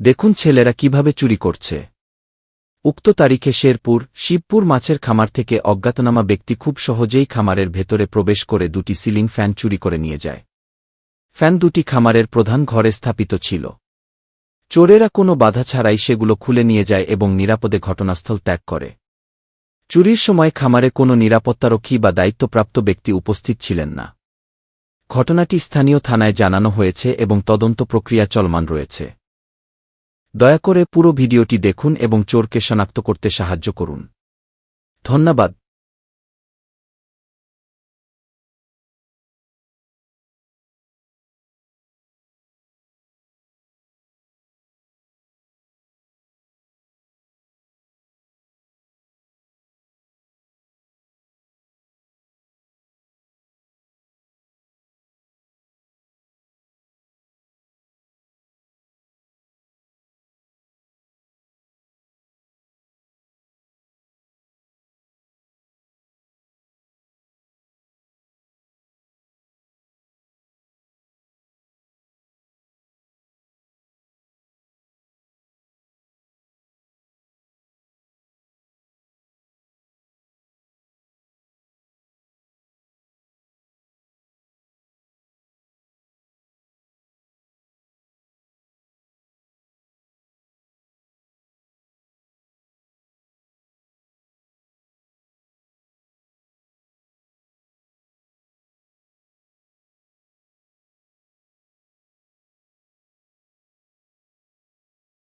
দেখুন ছেলেরা কিভাবে চুরি করছে। উক্ত তারিখে শেরপুর শিবপুর মাছের খামার থেকে অজ্ঞাতনামা ব্যক্তি খুব সহজেই খামারের ভেতরে প্রবেশ করে দুটি সিলিং ফ্যান চুরি করে নিয়ে যায়। ফ্যান দুটি খামারের প্রধান ঘরে স্থাপিত ছিল। চোরেরা কোনো বাধা ছাড়াই সেগুলো খুলে নিয়ে যায় এবং নিরাপদে ঘটনাস্থল ত্যাগ করে। চুরির সময় খামারে কোনো নিরাপত্তারক্ষী বা দায়িত্বপ্রাপ্ত ব্যক্তি উপস্থিত ছিলেন না। ঘটনাটি স্থানীয় থানায় জানানো হয়েছে এবং তদন্ত প্রক্রিয়া চলমান রয়েছে। দয়া করে পুরো ভিডিওটি দেখুন এবং চোরকে শনাক্ত করতে সাহায্য করুন। ধন্যবাদ।